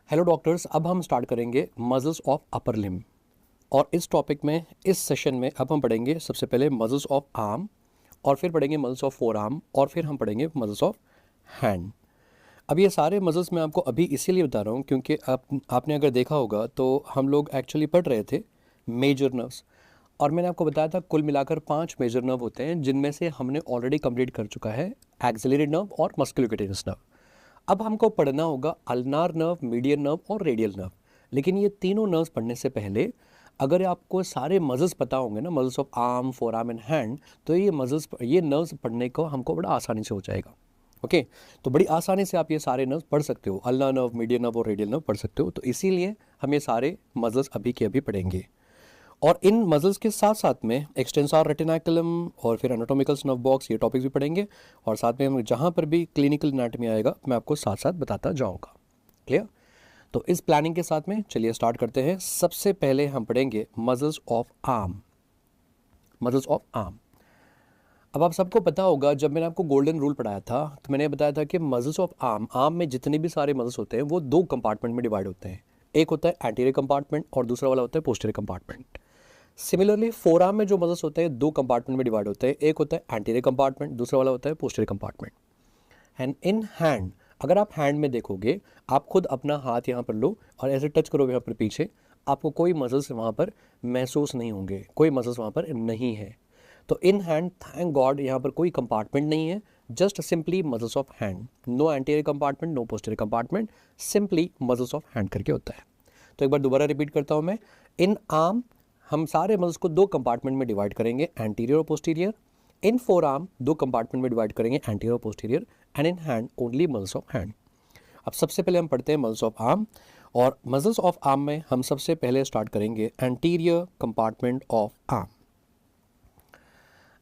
Hello doctors, अब हम start करेंगे मसल्स ऑफ अपर लिम्ब। और इस टॉपिक में इस सेशन में अब हम पढ़ेंगे सबसे पहले मसल्स ऑफ आर्म, और फिर पढ़ेंगे मसल्स ऑफ फोर आर्म, और फिर हम पढ़ेंगे मसल्स ऑफ हैंड। अब ये सारे मसल्स मैं आपको अभी इसीलिए बता रहा हूँ क्योंकि आपने अगर देखा होगा तो हम लोग एक्चुअली पढ़ रहे थे मेजर नर्व्स, और मैंने आपको बताया था कुल मिलाकर 5 मेजर नर्व होते हैं, जिनमें से हमने ऑलरेडी कंप्लीट कर चुका है एक्सिलरी नर्व और मस्कुलोक्यूटेनियस नर्व। अब हमको पढ़ना होगा अल्नार नर्व, मीडियन नर्व और रेडियल नर्व। लेकिन ये तीनों नर्व्स पढ़ने से पहले अगर आपको सारे मसल्स पता होंगे ना, muscles of arm, four arm and hand, तो ये नर्व्स पढ़ने को हमको बड़ा आसानी से हो जाएगा। ओके, तो बड़ी आसानी से आप ये सारे नर्व्स पढ़ सकते हो, अल्नार नर्व, मीडियन नर्व और रेडियल नर्व पढ़ सकते हो। तो इसीलिए हम ये सारे मसल्स अभी के अभी पढ़ेंगे। और इन मसल्स के साथ साथ में एक्सटेंसर रेटिनाकुलम और फिर एनाटॉमिकल नर्व बॉक्स, ये टॉपिक्स भी पढ़ेंगे। और साथ में हम जहाँ पर भी क्लिनिकल एनाटॉमी आएगा मैं आपको साथ साथ बताता जाऊँगा। क्लियर? तो इस प्लानिंग के साथ में चलिए स्टार्ट करते हैं। सबसे पहले हम पढ़ेंगे muscles of arm. Muscles of arm, अब आप सबको पता होगा, जब मैंने आपको गोल्डन रूल पढ़ाया था तो मैंने बताया था कि मसल्स ऑफ आर्म में जितने भी सारे मसल्स होते हैं वो 2 कंपार्टमेंट में डिवाइड होते हैं। एक होता है एंटीरियर कंपार्टमेंट और दूसरा वाला होता है posterior compartment. Similarly four arm में जो मसल्स होते हैं 2 कंपार्टमेंट में डिवाइड होते हैं। एक होता है एंटीरियर कंपार्टमेंट, दूसरा वाला होता है posterior compartment. And in hand, अगर आप हैंड में देखोगे, आप खुद अपना हाथ यहाँ पर लो और ऐसे टच करो यहाँ पर पीछे, आपको कोई मसल्स वहाँ पर महसूस नहीं होंगे, कोई मसल्स वहाँ पर नहीं है। तो इन हैंड, थैंक गॉड, यहाँ पर कोई कंपार्टमेंट नहीं है, just simply muscles of hand. No anterior compartment, no posterior compartment, simply muscles of hand करके होता है। तो एक बार दोबारा रिपीट करता हूँ मैं। इन आर्म हम सारे मसल्स को 2 कंपार्टमेंट में डिवाइड करेंगे, एंटीरियर और पोस्टीरियर। इन फोर आर्म 2 कंपार्टमेंट में डिवाइड करेंगे, एंटीरियर और posterior. And in hand only muscles of hand. अब सबसे पहले हम पढ़ते हैं मसल्स ऑफ आर्म। और मसल्स ऑफ आर्म में हम सबसे पहले स्टार्ट करेंगे anterior compartment of arm.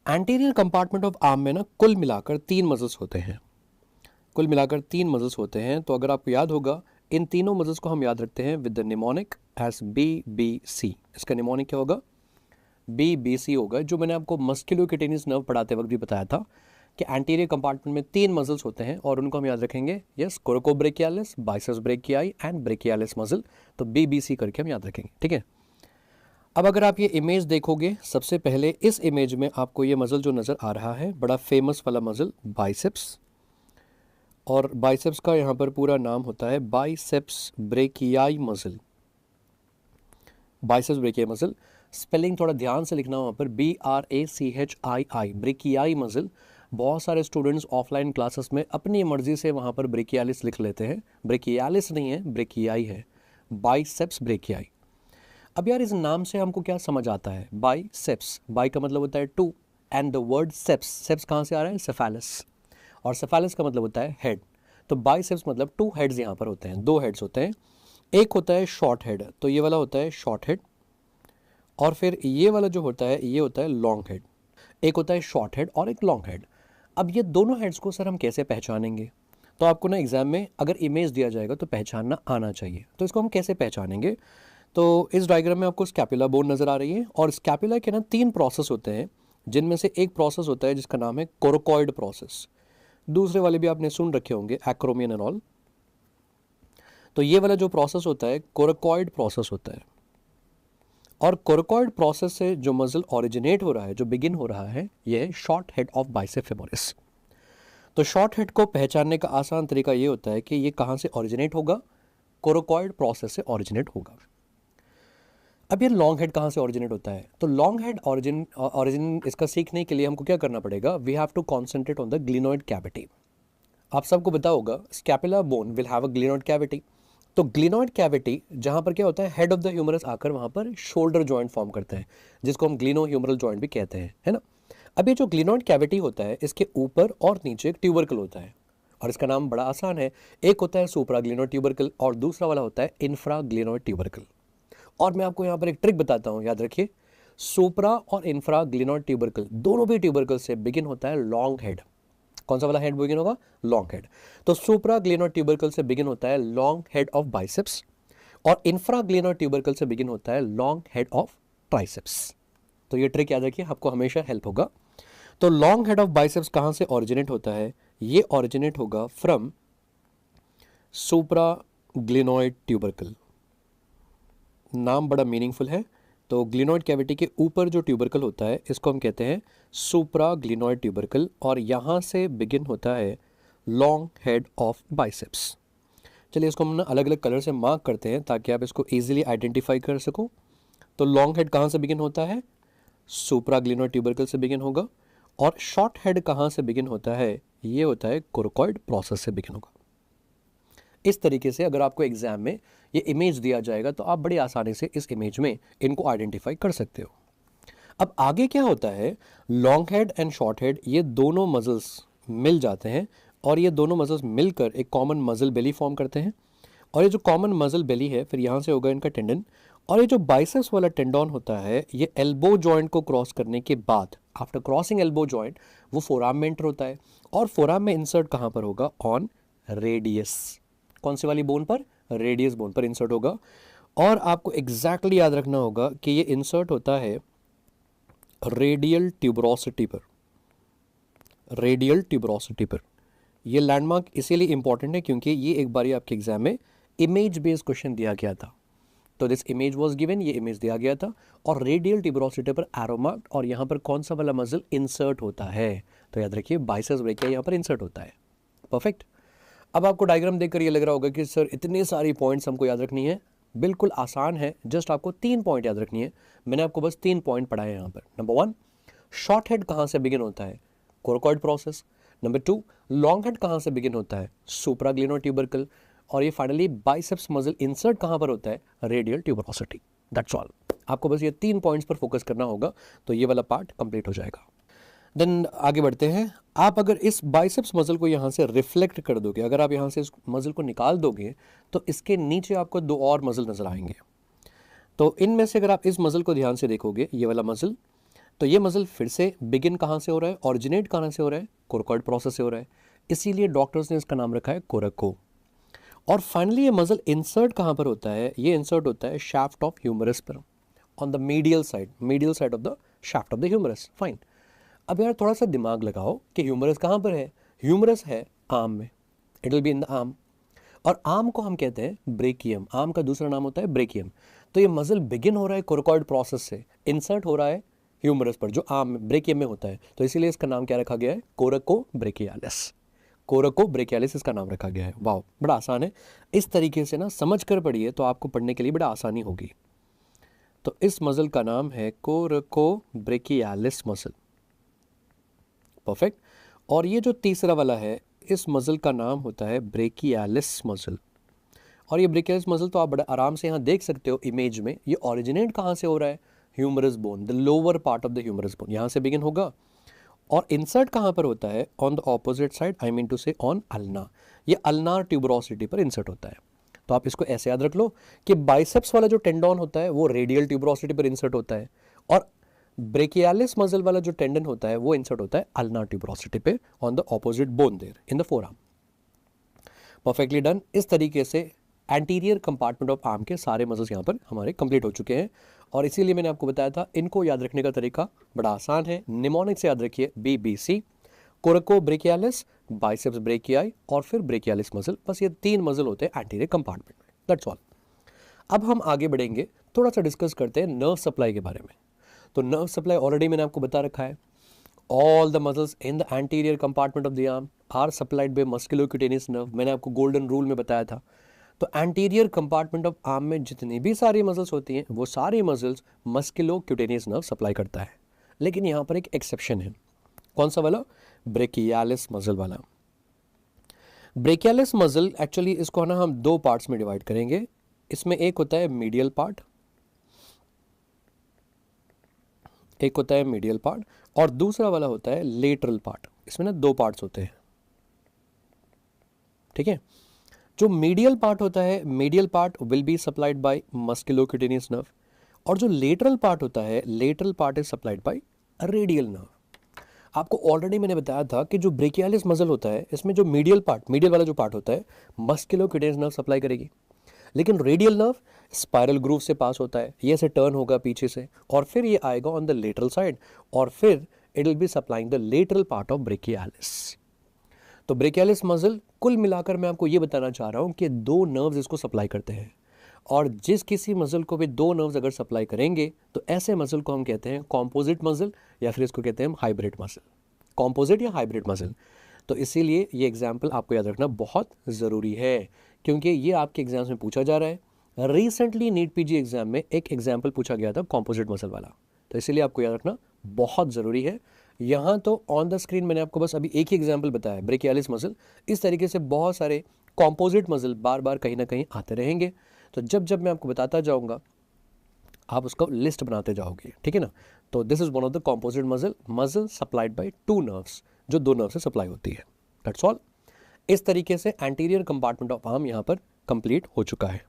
Anterior compartment of arm में ना कुल मिलाकर 3 मसल्स होते हैं। कुल मिलाकर 3 मसल्स होते हैं। तो अगर आपको याद होगा, इन तीनों मसल्स को हम याद रखते हैं with the mnemonic as BBC। इसका निमोनिक क्या होगा? BBC होगा। जो मैंने आपको मस्कुलोक्यूटेनियस नर्व पढ़ाते वक्त भी बताया था कि एंटीरियर कंपार्टमेंट में 3 मसल्स होते हैं और उनको हम याद रखेंगे, yes, coracobrachialis, biceps brachii and brachialis muscle. तो BBC करके हम याद रखेंगे, ठीक है। अब अगर आप ये इमेज देखोगे, सबसे पहले इस इमेज में आपको ये मसल जो नज़र आ रहा है, बड़ा फेमस वाला मसल बाइसेप्स। और बाइसेप्स का यहाँ पर पूरा नाम होता है biceps brachii muscle. Biceps brachii muscle, spelling थोड़ा ध्यान से लिखना, वहाँ पर BRACHII, ब्रेकियाई मसल। बहुत सारे स्टूडेंट्स ऑफलाइन क्लासेस में अपनी मर्जी से वहाँ पर ब्रेकियालिस लिख लेते हैं। ब्रेकियालिस नहीं है, ब्रेकियाई है, बाइसेप्स ब्रेकियाई। अब यार इस नाम से हमको क्या समझ आता है? बाइसेप्स, बाई का मतलब होता है 2, and the word ceps, ceps कहाँ से आ रहा है? सेफेलस, और सेफेलस का मतलब होता है हेड। तो बाइसेप्स मतलब 2 हेड्स यहाँ पर होते हैं, 2 हेड्स होते हैं। एक होता है शॉर्ट हेड, तो ये वाला होता है शॉर्ट हेड, और फिर ये वाला जो होता है ये होता है लॉन्ग हेड। एक होता है शॉर्ट हेड और एक लॉन्ग हेड। अब ये दोनों हेड्स को सर हम कैसे पहचानेंगे? तो आपको ना एग्जाम में अगर इमेज दिया जाएगा तो पहचानना आना चाहिए। तो इसको हम कैसे पहचानेंगे? तो इस डायग्राम में आपको स्कैपुला बोन नज़र आ रही है, और स्कैपुला के ना 3 प्रोसेस होते हैं, जिनमें से एक प्रोसेस होता है जिसका नाम है कोरोकॉइड प्रोसेस। दूसरे वाले भी आपने सुन रखे होंगे, एक्रोमियन एंड ऑल। तो ये वाला जो प्रोसेस होता है कोरोकॉइड प्रोसेस होता है। और कोरोकॉइड प्रोसेस से जो मसल ओरिजिनेट हो रहा है, जो बिगिन हो रहा है, ये है short head of bicep femoris. तो शॉर्ट हेड को पहचानने का आसान तरीका ये होता है कि ये कहाँ से ओरिजिनेट होगा? कोरोकॉइड प्रोसेस से ओरिजिनेट होगा। अब ये लॉन्ग हेड कहाँ से ओरिजिनेट होता है? तो लॉन्ग हेड ओरिजिन इसका सीखने के लिए हमको क्या करना पड़ेगा? We have to concentrate on the glenoid cavity. आप सबको पता होगा scapula bone will have a glenoid cavity. तो ग्लिनोइड कैविटी जहाँ पर क्या होता है, हेड ऑफ द ह्यूमरस आकर वहाँ पर शोल्डर जॉइंट फॉर्म करते हैं, जिसको हम ग्लिनो ह्यूमरल जॉइंट भी कहते हैं, है ना। अब ये जो ग्लिनोइड कैविटी होता है, इसके ऊपर और नीचे एक ट्यूबरकल होता है, और इसका नाम बड़ा आसान है। एक होता है सुप्रा ग्लिनोइड ट्यूबरकल और दूसरा वाला होता है इंफ्रा ग्लिनोइड ट्यूबरकल। और मैं आपको यहाँ पर एक ट्रिक बताता हूँ, याद रखिए। सुप्रा और इंफ्रा ग्लिनोइड ट्यूबरकल, दोनों भी ट्यूबरकल से बिगिन होता है लॉन्ग हेड। कौन सा वाला हेड बिगिन होगा? Long head. तो सुप्रा ग्लिनोइड ट्यूबरकल से बिगिन होता है लॉन्ग हेड ऑफ बाइसेप्स, और इंफ्रा ग्लिनोइड ट्यूबरकल से बिगिन होता है लॉन्ग हेड ऑफ ट्राइसेप्स। तो ये ट्रिक याद रखिए, आपको हमेशा हेल्प होगा। तो लॉन्ग हेड ऑफ बाइसेप्स कहाँ से ओरिजिनेट होता है? ये ओरिजिनेट होगा फ्रॉम सुप्रा ग्लिनॉइड ट्यूबरकल, नाम बड़ा मीनिंगफुल है। तो ग्लिनॉइड कैविटी के ऊपर जो ट्यूबरकल होता है इसको हम कहते हैं सुप्रा ग्लिनॉइड ट्यूबरकल, और यहाँ से बिगिन होता है लॉन्ग हेड ऑफ बाइसेप्स। चलिए इसको हम ना अलग अलग कलर से मार्क करते हैं ताकि आप इसको इजीली आइडेंटिफाई कर सको। तो लॉन्ग हेड कहाँ से बिगिन होता है? सुप्रा ग्लिनॉइड ट्यूबरकल से बिगिन होगा। और शॉर्ट हेड कहाँ से बिगिन होता है? ये होता है कोरकोइड प्रोसेस से बिगिन होगा। इस तरीके से अगर आपको एग्जाम में ये इमेज दिया जाएगा तो आप बड़ी आसानी से इस इमेज में इनको आइडेंटिफाई कर सकते हो। अब आगे क्या होता है, long head and short head ये दोनों मसल्स मिल जाते हैं और ये दोनों मसल्स मिलकर एक कॉमन मसल बेली फॉर्म करते हैं। और ये जो कॉमन मसल बेली है फिर यहाँ से होगा इनका टेंडन, और ये जो बाइसेप्स वाला टेंडन होता है ये एल्बो जॉइंट को क्रॉस करने के बाद, आफ्टर क्रॉसिंग एल्बो जॉइंट, वो फोरआर्म में एंटर होता है। और फोरआर्म में इंसर्ट कहाँ पर होगा? On radius. कौन सी वाली बोन पर? रेडियस बोन पर इंसर्ट होगा। और आपको एग्जैक्टली याद रखना होगा कि ये इंसर्ट होता है रेडियल ट्यूबरोसिटी पर, रेडियल ट्यूबरोसिटी पर। ये लैंडमार्क इसीलिए इंपॉर्टेंट है क्योंकि ये एक बार आपके एग्जाम में इमेज बेस्ड क्वेश्चन दिया गया था। तो दिस इमेज वाज गिवन, ये इमेज दिया गया था और रेडियल ट्यूबरोसिटी पर एरो मार्क, और यहाँ पर कौन सा वाला मसल इंसर्ट होता है? तो याद रखिए बाइसेप्स ब्रेकिया यहाँ पर इंसर्ट होता है। परफेक्ट। अब आपको डायग्राम देखकर ये लग रहा होगा कि सर इतनी सारी पॉइंट्स हमको याद रखनी है। बिल्कुल आसान है, जस्ट आपको 3 पॉइंट याद रखनी है। मैंने आपको बस 3 पॉइंट पढ़ाए यहाँ पर। नंबर 1, शॉर्ट हेड कहाँ से बिगिन होता है? कोरकोइड प्रोसेस। नंबर 2, लॉन्ग हेड कहाँ से बिगिन होता है? सुप्रा ग्लिनोइड ट्यूबरकल। और ये फाइनली बाइसेप्स मसल इंसर्ट कहाँ पर होता है? Radial tuberosity. That's all. आपको बस ये 3 पॉइंट्स पर फोकस करना होगा तो ये वाला पार्ट कंप्लीट हो जाएगा। देन आगे बढ़ते हैं। आप अगर इस बाइसेप्स मसल को यहाँ से रिफ्लेक्ट कर दोगे, अगर आप यहाँ से इस मसल को निकाल दोगे तो इसके नीचे आपको 2 और मसल नजर आएंगे। तो इनमें से अगर आप इस मसल को ध्यान से देखोगे, ये वाला मसल, तो ये मसल फिर से बिगिन कहाँ से हो रहा है? ऑरिजिनेट कहाँ से हो रहा है? कोरकोइड प्रोसेस से हो रहा है। इसीलिए डॉक्टर्स ने इसका नाम रखा है कोरको। और फाइनली ये मसल इंसर्ट कहाँ पर होता है? ये इंसर्ट होता है शाफ्ट ऑफ ह्यूमरस पर, on the medial side of the shaft of the humerus. Fine. अब यार थोड़ा सा दिमाग लगाओ कि ह्यूमरस कहाँ पर है? ह्यूमरस है आर्म में, it will be in the arm. और आर्म को हम कहते हैं ब्रेकियम, आर्म का दूसरा नाम होता है ब्रेकियम। तो ये मसल बिगिन हो रहा है कोरकोइड प्रोसेस से, इंसर्ट हो रहा है ह्यूमरस पर जो आर्म में ब्रेकियम में होता है। तो इसीलिए इसका नाम क्या रखा गया है? कोरको ब्रेकियालिस। कोरको ब्रेकियालिस इसका नाम रखा गया है। वाह, बड़ा आसान है। इस तरीके से ना समझ कर पढ़िए तो आपको पढ़ने के लिए बड़ा आसानी होगी। तो इस मसल का नाम है कोरको ब्रेकियालिस मसल। परफेक्ट। और ये जो तीसरा वाला है इस मसल का नाम होता है ब्रेकियालिस मसल। और ये ब्रेकियालिस मसल तो आप बड़े आराम से यहाँ देख सकते हो इमेज में। ये ओरिजिनेट कहाँ से हो रहा है? Humerus bone, the lower part of the humerus bone, यहाँ से बिगिन होगा। और इंसर्ट कहाँ पर होता है? On the opposite side, I mean to say on ulna. ये अल्नार ट्यूबरोसिटी पर इंसर्ट होता है। तो आप इसको ऐसे याद रख लो कि बाइसेप्स वाला जो टेंडन होता है वो रेडियल ट्यूबरोसिटी पर इंसर्ट होता है, और ब्रेकियालिस मसल वाला जो टेंडन होता है वो इंसर्ट होता है अल्नार ट्यूबरोसिटी पे, on the opposite bone there in the forearm. Perfectly done. इस तरीके से एंटीरियर कंपार्टमेंट ऑफ आर्म के सारे मसल्स यहाँ पर हमारे कंप्लीट हो चुके हैं। और इसीलिए मैंने आपको बताया था इनको याद रखने का तरीका बड़ा आसान है। निमोनिक से याद रखिए BBC, कोरको ब्रेकियालिस, बाइसेप्स ब्रेकियाई और फिर ब्रेकियालिस मसल। बस ये 3 मसल होते हैं एंटीरियर कंपार्टमेंट में। That's all. अब हम आगे बढ़ेंगे, थोड़ा सा डिस्कस करते हैं नर्व सप्लाई के बारे में। तो नर्व सप्लाई ऑलरेडी मैंने आपको बता रखा है। All the muscles in the anterior compartment of the arm are supplied by musculocutaneous nerve. मैंने आपको गोल्डन रूल में बताया था। तो एंटीरियर कंपार्टमेंट ऑफ आर्म में जितनी भी सारी मसल्स होती हैं वो सारी मसल्स मस्कुलोक्यूटेनियस नर्व सप्लाई करता है। लेकिन यहाँ पर एक एक्सेप्शन है। कौन सा वाला? ब्रेकियालिस मसल वाला। ब्रेकियालिस मसल एक्चुअली इसको ना हम 2 पार्ट्स में डिवाइड करेंगे। इसमें एक होता है मीडियल पार्ट, एक होता है मीडियल पार्ट, और दूसरा वाला होता है लेटरल पार्ट। इसमें ना 2 पार्ट्स होते हैं, ठीक है। जो मीडियल पार्ट होता है, medial part will be supplied by musculocutaneous nerve, और जो लेटरल पार्ट होता है, lateral part is supplied by radial nerve. आपको ऑलरेडी मैंने बताया था कि जो ब्रेकियालिस मसल होता है इसमें जो मीडियल वाला जो पार्ट होता है मस्कुलोक्यूटेनियस नर्व सप्लाई करेगी, लेकिन रेडियल नर्व स्पाइरल ग्रूव से पास होता है, ये ऐसे टर्न होगा पीछे से और फिर ये आएगा ऑन द लेटरल साइड, और फिर it will be supplying the lateral part of brachialis. तो ब्रेकियालिस मसल कुल मिलाकर मैं आपको ये बताना चाह रहा हूँ कि दो नर्व्स इसको सप्लाई करते हैं, और जिस किसी मसल को भी दो नर्व्स अगर सप्लाई करेंगे तो ऐसे मसल को हम कहते हैं कॉम्पोजिट मसल, या फिर इसको कहते हैं हम हाइब्रिड मसल, कॉम्पोजिट या हाइब्रिड मसल। तो इसीलिए ये एग्जाम्पल आपको याद रखना बहुत ज़रूरी है, क्योंकि ये आपके एग्जाम्स में पूछा जा रहा है। रिसेंटली नीट पीजी एग्जाम में एक एग्जाम्पल पूछा गया था कॉम्पोजिट मसल वाला, तो इसीलिए आपको याद रखना बहुत ज़रूरी है। यहाँ तो ऑन द स्क्रीन मैंने आपको बस अभी एक ही एग्जाम्पल बताया, ब्रेकियालिस मसल। इस तरीके से बहुत सारे कॉम्पोजिट मसल बार बार कहीं ना कहीं आते रहेंगे, तो जब जब मैं आपको बताता जाऊँगा आप उसका लिस्ट बनाते जाओगे, ठीक है ना। तो this is one of the composite muscle supplied by two nerves, जो दो नर्व से सप्लाई होती है, दैट्स ऑल। इस तरीके से एंटीरियर कंपार्टमेंट ऑफ आर्म यहाँ पर कंप्लीट हो चुका है।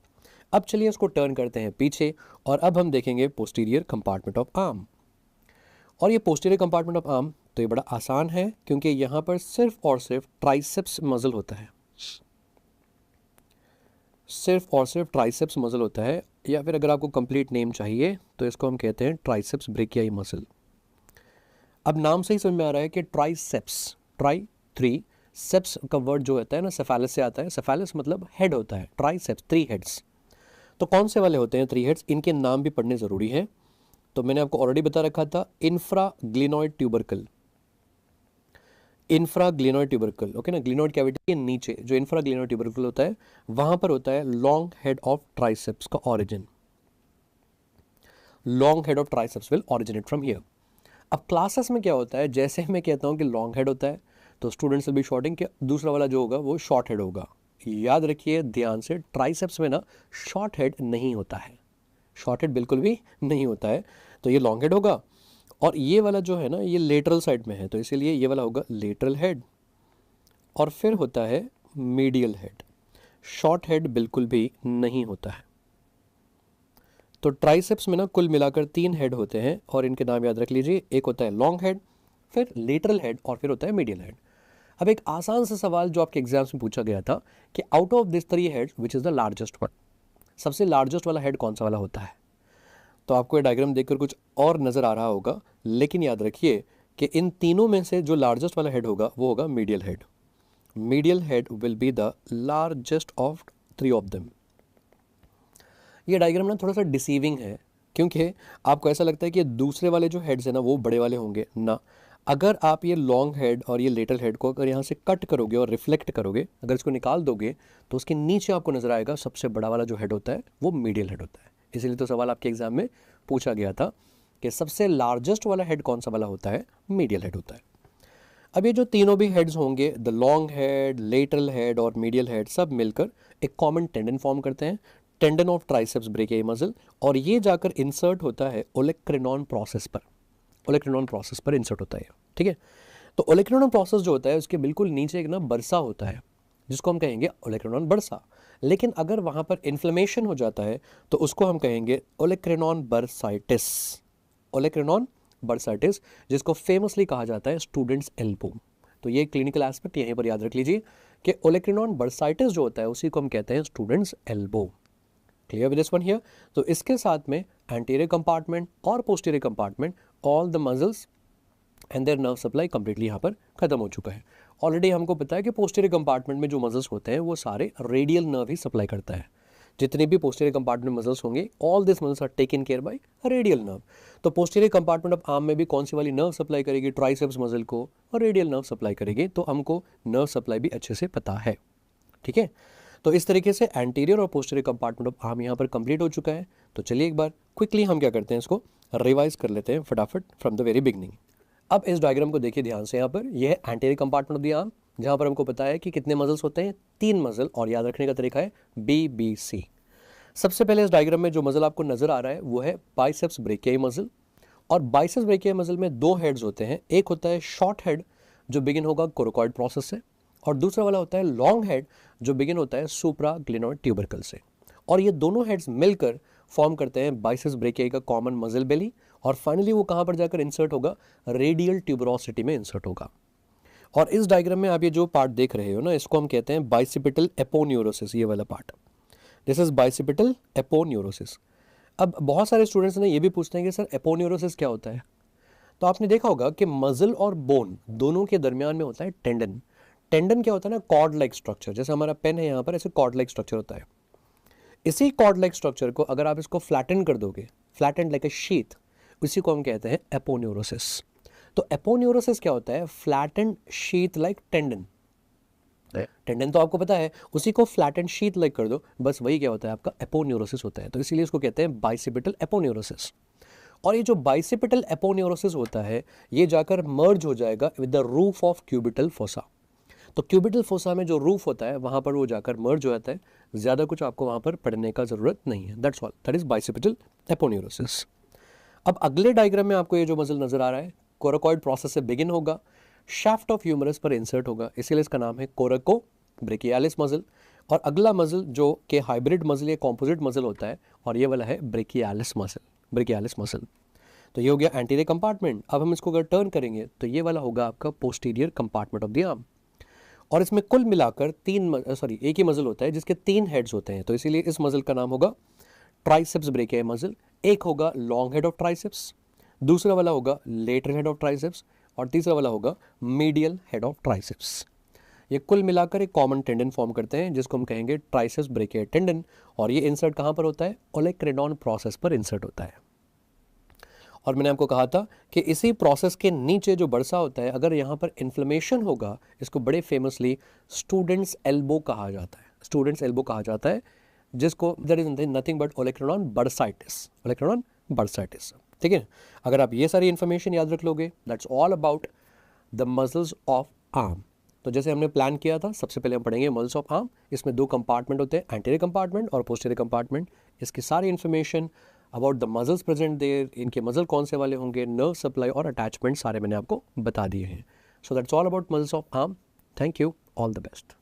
अब चलिए इसको टर्न करते हैं पीछे, और अब हम देखेंगे पोस्टीरियर कंपार्टमेंट ऑफ आर्म। और ये पोस्टीरियर कंपार्टमेंट ऑफ आर्म तो ये बड़ा आसान है, क्योंकि यहाँ पर सिर्फ और सिर्फ ट्राइसेप्स मसल होता है, सिर्फ और सिर्फ ट्राइसेप्स मसल होता है, या फिर अगर आपको कंप्लीट नेम चाहिए तो इसको हम कहते हैं ट्राइसेप्स ब्रेकियाई मसल। अब नाम से ही समझ में आ रहा है कि ट्राइसेप्स, ट्राई थ्री, सेप्स का वर्ड जो होता है ना सेफेलस से आता है, सेफेलस मतलब हेड होता है, ट्राइसेप्स थ्री हेड्स। तो कौन से वाले होते हैं थ्री हेड्स, इनके नाम भी पढ़ने ज़रूरी है। तो मैंने आपको ऑलरेडी बता रखा था, इंफ्राग्लिनोइड ट्यूबरकल, इंफ्राग्लिनोइड ट्यूबरकल, ओके ना, ग्लिनोइड कैविटी के नीचे जो इंफ्राग्लिनोइड ट्यूबरकल होता है वहां पर होता है लॉन्ग हेड ऑफ ट्राइसेप्स का origin. Long head of triceps will originate from here. अब क्लासेस में क्या होता है, जैसे मैं कहता हूँ कि लॉन्ग हेड होता है तो स्टूडेंट्स विल बी शॉर्टिंग कि दूसरा वाला जो होगा वो शॉर्ट हेड होगा। याद रखिए ध्यान से, ट्राइसेप्स में ना शॉर्ट हेड नहीं होता है, शॉर्ट हेड बिल्कुल भी नहीं होता है, तो ये लॉन्ग हेड होगा। और ये वाला जो है ना ये लेटरल साइड में है, तो इसीलिए ये वाला होगा लेटरल हेड। और फिर होता है मीडियल हेड, शॉर्ट हेड बिल्कुल भी नहीं होता है। तो ट्राइसेप्स में ना कुल मिलाकर तीन हेड होते हैं, और इनके नाम याद रख लीजिए, एक होता है लॉन्ग हेड, फिर लेटरल हेड, और फिर होता है मीडियल हेड। अब एक आसान सा सवाल जो आपके एग्जाम्स में पूछा गया था कि out of this three heads which is the largest one, सबसे लार्जेस्ट वाला हेड कौन सा वाला होता है। तो आपको ये डायग्राम देखकर कुछ और नज़र आ रहा होगा, लेकिन याद रखिए कि इन तीनों में से जो लार्जेस्ट वाला हेड होगा वो होगा medial head. Medial head will be the largest of three of them. ये डायग्राम ना थोड़ा सा डिसीविंग है, क्योंकि आपको ऐसा लगता है कि दूसरे वाले जो हेड्स हैं ना वो बड़े वाले होंगे ना। अगर आप ये लॉन्ग हेड और ये लेटरल हेड को अगर यहाँ से कट करोगे और रिफ्लेक्ट करोगे, अगर इसको निकाल दोगे तो उसके नीचे आपको नजर आएगा सबसे बड़ा वाला जो हेड होता है वो मीडियल हेड होता है। इसीलिए तो सवाल आपके एग्जाम में पूछा गया था कि सबसे लार्जेस्ट वाला हेड कौन सा वाला होता है, मीडियल हेड होता है। अब ये जो तीनों भी हेड्स होंगे, the long head, lateral head और मीडियल हेड, सब मिलकर एक कॉमन टेंडन फॉर्म करते हैं, tendon of triceps brachii muscle, और ये जाकर इंसर्ट होता है ओलेक्रेनॉन प्रोसेस पर, ओलेक्रेनॉन प्रोसेस पर इंसर्ट होता है, ठीक है। तो ओलेक्रेनॉन प्रोसेस जो होता है उसके बिल्कुल नीचे एक ना बरसा होता है, जिसको हम कहेंगे ओलेक्रेनॉन बरसा। लेकिन अगर वहाँ पर इन्फ्लेमेशन हो जाता है तो उसको हम कहेंगे ओलेक्रेनॉन बर्साइटिस, ओलेक्रेनॉन बर्साइटिस, जिसको फेमसली कहा जाता है स्टूडेंट्स एल्बो। तो ये क्लिनिकल एस्पेक्ट यहीं पर याद रख लीजिए कि ओलेक्रेनॉन बर्साइटिस जो होता है उसी को हम कहते हैं students elbow. Clear with this one here. तो इसके साथ में एंटीरियर कंपार्टमेंट और posterior compartment, all the muscles and their nerve supply completely यहाँ पर खत्म हो चुका है। ऑलरेडी हमको पता है कि पोस्टीरियर कंपार्टमेंट में जो मसल्स होते हैं वो सारे रेडियल नर्व ही सप्लाई करता है। जितने भी पोस्टीरियर कंपार्टमेंट मसल्स होंगे, all this muscles are taken care by radial nerve. तो पोस्टीरियर कंपार्टमेंट ऑफ आर्म में भी कौन सी वाली नर्व सप्लाई करेगी, ट्राइसेप्स मसल को, और रेडियल नर्व सप्लाई करेगी। तो हमको नर्व सप्लाई भी अच्छे से पता है, ठीक है। तो इस तरीके से एंटीरियर और पोस्टीरियर कंपार्टमेंट ऑफ आर्म यहाँ पर कंप्लीट हो चुका है। तो चलिए एक बार क्विकली हम क्या करते हैं, इसको रिवाइज कर लेते हैं फटाफट फ्रॉम द वेरी बिगनिंग। अब इस डायग्राम को देखिए ध्यान से, यहाँ पर यह है anterior compartment of the arm, जहाँ पर हमको पता है कि कितने मसल्स होते हैं, 3 मसल, और याद रखने का तरीका है BBC। सबसे पहले इस डायग्राम में जो मसल आपको नजर आ रहा है वो है बाइसेप्स ब्रेकियाई मसल, और बाइसेप्स ब्रेकियाई मसल में 2 हेड्स होते हैं, एक होता है शॉर्ट हेड जो बिगिन होगा कोरोकॉइड प्रोसेस से, और दूसरा वाला होता है लॉन्ग हेड जो बिगिन होता है सुप्राग्लिनोइड ट्यूबरकल से। और ये दोनों हेड्स मिलकर फॉर्म करते हैं बाइसेप्स ब्रेकियाई का कॉमन मसल बेली, और फाइनली वो कहाँ पर जाकर इंसर्ट होगा, रेडियल ट्यूबरोसिटी में इंसर्ट होगा। और इस डायग्राम में आप ये जो पार्ट देख रहे हो ना, इसको हम कहते हैं बाइसिपिटल एपोन्यूरोसिस, ये वाला part, this is bicipital aponeurosis. अब बहुत सारे स्टूडेंट्स ने ये भी पूछते हैं कि सर एपोन्यूरोसिस क्या होता है। तो आपने देखा होगा कि मसल और बोन दोनों के दरमियान में होता है टेंडन। टेंडन क्या होता है ना, कॉर्ड लाइक स्ट्रक्चर, जैसे हमारा पेन है यहाँ पर, ऐसे कॉर्ड लाइक स्ट्रक्चर होता है। इसी कॉर्ड लाइक स्ट्रक्चर को अगर आप इसको फ्लैटन कर दोगे, फ्लैटन लाइक ए शीथ, उसी को हम कहते हैं एपोन्यूरोसिस। तो एपोन्यूरोसिस क्या होता है, flatten sheath like tendon. Tendon तो आपको पता है, उसी को फ्लैटन शीथ लाइक कर दो, बस वही क्या होता है आपका एपोन्यूरोसिस होता है। तो इसीलिए इसको कहते हैं बाइसिपिटल एपोन्यूरोसिस। और ये जो बाइसिपिटल एपोन्यूरोसिस होता है, ये जाकर मर्ज हो जाएगा with the roof of cubital fossa. तो क्यूबिटल फोसा में जो रूफ होता है वहाँ पर वो जाकर मर्ज हो जाता है। ज़्यादा कुछ आपको वहाँ पर पढ़ने का ज़रूरत नहीं है, that's all, that is bicipital aponeurosis. अब अगले डायग्राम में आपको ये जो मसल नज़र आ रहा है, कोराकॉइड प्रोसेस से बिगिन होगा, शाफ्ट ऑफ ह्यूमरस पर इंसर्ट होगा, इसीलिए इसका नाम है कोरको ब्रेकियालिस मसल। और अगला मसल जो कि हाइब्रिड मसल या कॉम्पोजिट मसल होता है, और ये वाला है ब्रेकियालिस मसल, ब्रेकियालिस मसल। तो ये हो गया एंटीरियर कंपार्टमेंट। अब हम इसको अगर टर्न करेंगे तो ये वाला होगा आपका posterior compartment of the arm. और इसमें कुल मिलाकर एक ही मसल होता है जिसके 3 हेड्स होते हैं, तो इसीलिए इस मसल का नाम होगा ट्राइसेप्स ब्रेकियाई मसल। एक होगा लॉन्ग हेड ऑफ ट्राइसेप्स, दूसरा वाला होगा लेटरल हेड ऑफ ट्राइसेप्स, और तीसरा वाला होगा मीडियल हेड ऑफ ट्राइसेप्स। ये कुल मिलाकर एक कॉमन टेंडन फॉर्म करते हैं जिसको हम कहेंगे ट्राइसेप्स ब्रेकियाई टेंडन। और ये इंसर्ट कहाँ पर होता है, ओलेक्रेनॉन प्रोसेस पर इंसर्ट होता है। और मैंने आपको कहा था कि इसी प्रोसेस के नीचे जो बरसा होता है, अगर यहाँ पर इन्फ्लेमेशन होगा, इसको बड़े फेमसली स्टूडेंट्स एल्बो कहा जाता है, स्टूडेंट्स एल्बो कहा जाता है, जिसको that is nothing but olecranon bursitis, olecranon bursitis. ठीक है, अगर आप ये सारी इन्फॉर्मेशन याद रख लोगे, that's all about the muscles of arm. तो जैसे हमने प्लान किया था, सबसे पहले हम पढ़ेंगे मसल्स ऑफ आर्म। इसमें 2 कंपार्टमेंट होते हैं, एंटीरियर कंपार्टमेंट और पोस्टीरियर कंपार्टमेंट। इसकी सारी information about the muscles present there, इनके मसल कौन से वाले होंगे, नर्व सप्लाई और अटैचमेंट सारे मैंने आपको बता दिए हैं। So that's all about muscles of arm. Thank you, all the best.